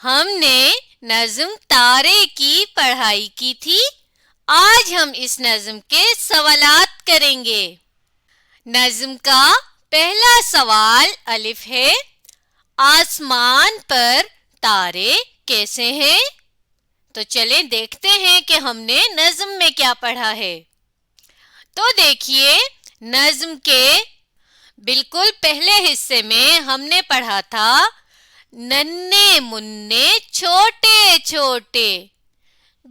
ہم نے نظم تارے کی پڑھائی کی تھی۔ آج ہم اس نظم کے سوالات کریں گے۔ نظم کا پہلا سوال الف ہے۔ آسمان پر تارے کیسے ہیں؟ تو چلیں دیکھتے ہیں کہ ہم نے نظم میں کیا پڑھا ہے۔ تو دیکھیے، نظم کے بالکل پہلے حصے میں ہم نے پڑھا تھا ننھے منھے چھوٹے چھوٹے،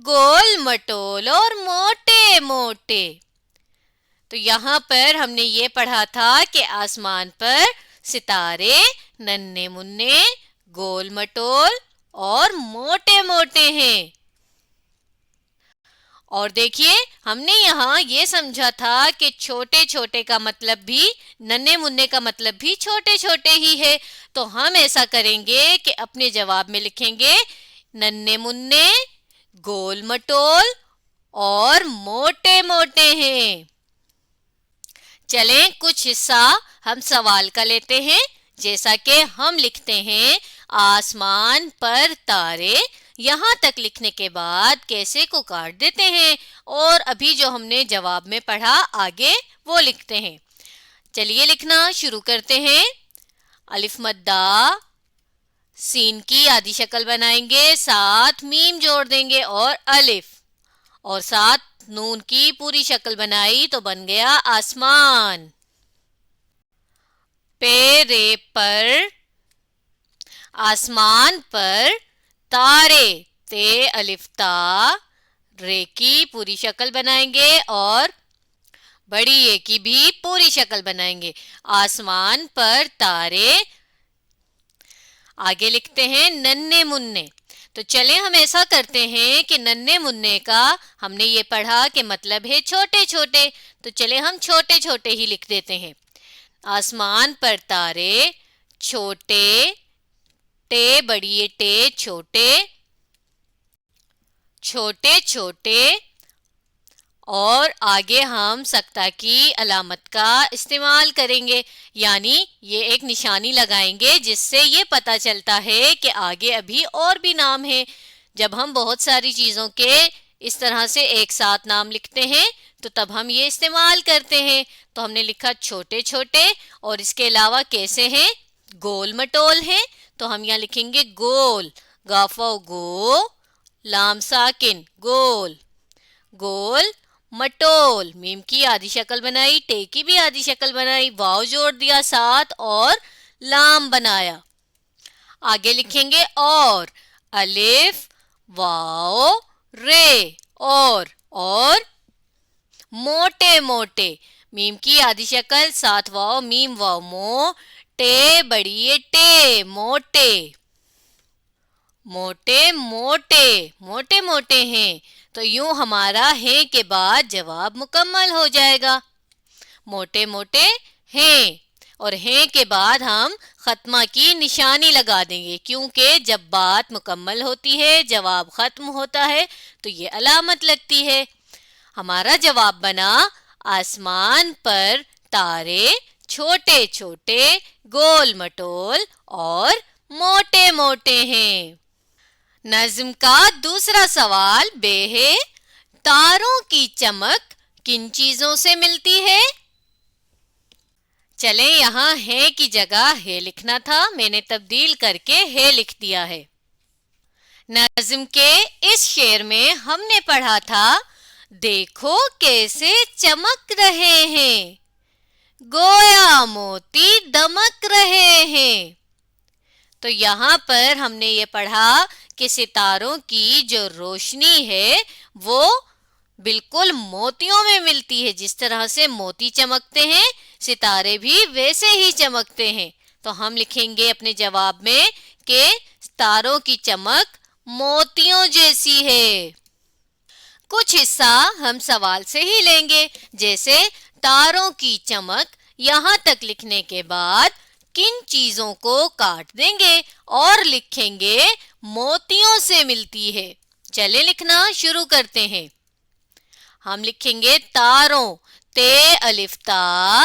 گول مٹول اور موٹے موٹے۔ تو یہاں پر ہم نے یہ پڑھا تھا کہ آسمان پر ستارے ننھے منھے، گول مٹول اور موٹے موٹے ہیں۔ اور دیکھیے، ہم نے یہاں یہ سمجھا تھا کہ چھوٹے چھوٹے کا مطلب بھی، ننھے منھے کا مطلب بھی چھوٹے چھوٹے ہی ہے۔ تو ہم ایسا کریں گے کہ اپنے جواب میں لکھیں گے ننھے منھے، گول مٹول اور موٹے موٹے ہیں۔ چلیں کچھ حصہ ہم سوال کا لیتے ہیں، جیسا کہ ہم لکھتے ہیں آسمان پر تارے۔ یہاں تک لکھنے کے بعد کیسے کو کاٹ دیتے ہیں اور ابھی جو ہم نے جواب میں پڑھا آگے وہ لکھتے ہیں۔ چلیے لکھنا شروع کرتے ہیں۔ الف مدہ سین کی آدھی شکل بنائیں گے، ساتھ میم جوڑ دیں گے اور الف، اور ساتھ نون کی پوری شکل بنائی تو بن گیا آسمان۔ پے رے پر آسمان پر تارے، تے الف تا، رے کی پوری شکل بنائیں گے اور بڑی اے کی بھی پوری شکل بنائیں گے۔ آسمان پر تارے، آگے لکھتے ہیں ننھے منھے۔ تو چلیں ہم ایسا کرتے ہیں کہ ننھے منھے کا ہم نے یہ پڑھا کہ مطلب ہے چھوٹے چھوٹے، تو چلیں ہم چھوٹے چھوٹے ہی لکھ دیتے ہیں۔ آسمان پر تارے چھوٹے، ٹے بڑی ٹے چھوٹے، چھوٹے چھوٹے، اور آگے ہم سکتہ کی علامت کا استعمال کریں گے، یعنی یہ ایک نشانی لگائیں گے جس سے یہ پتہ چلتا ہے کہ آگے ابھی اور بھی نام ہیں۔ جب ہم بہت ساری چیزوں کے اس طرح سے ایک ساتھ نام لکھتے ہیں تو تب ہم یہ استعمال کرتے ہیں۔ تو ہم نے لکھا چھوٹے چھوٹے، اور اس کے علاوہ کیسے ہیں؟ گول مٹول ہیں، تو ہم یہاں لکھیں گے گول، گافو گو، لام ساکن گول، گول مٹول، میم کی آدھی شکل بنائی، ٹے کی بھی آدھی شکل بنائی، واو جوڑ دیا ساتھ اور لام بنایا۔ آگے لکھیں گے اور، الف واو رے، اور موٹے موٹے، میم کی آدھی شکل، ساتھ واو، میم واو مو، ٹے بڑی ٹے، موٹے موٹے موٹے، موٹے موٹے ہیں۔ تو یوں ہمارا ہیں کے بعد جواب مکمل ہو جائے گا، موٹے موٹے ہیں، اور ہیں کے بعد ہم ختمہ کی نشانی لگا دیں گے، کیونکہ جب بات مکمل ہوتی ہے، جواب ختم ہوتا ہے تو یہ علامت لگتی ہے۔ ہمارا جواب بنا آسمان پر تارے چھوٹے چھوٹے، گول مٹول اور موٹے موٹے ہیں۔ نظم کا دوسرا سوال بے ہے۔ تاروں کی چمک کن چیزوں سے ملتی ہے؟ چلیں یہاں ہے کی جگہ ہے لکھنا تھا، میں نے تبدیل کر کے ہے لکھ دیا ہے۔ نظم کے اس شعر میں ہم نے پڑھا تھا دیکھو کیسے چمک رہے ہیں، گویا موتی دمک رہے ہیں۔ تو یہاں پر ہم نے یہ پڑھا کہ ستاروں کی جو روشنی ہے وہ بالکل موتیوں میں ملتی ہے، جس طرح سے موتی چمکتے ہیں ستارے بھی ویسے ہی چمکتے ہیں۔ تو ہم لکھیں گے اپنے جواب میں کہ ستاروں کی چمک موتیوں جیسی ہے۔ کچھ حصہ ہم سوال سے ہی لیں گے، جیسے تاروں کی چمک، یہاں تک لکھنے کے بعد کن چیزوں کو کاٹ دیں گے اور لکھیں گے موتیوں سے ملتی ہے۔ چلے لکھنا شروع کرتے ہیں۔ ہم لکھیں گے تاروں، تے الف تا،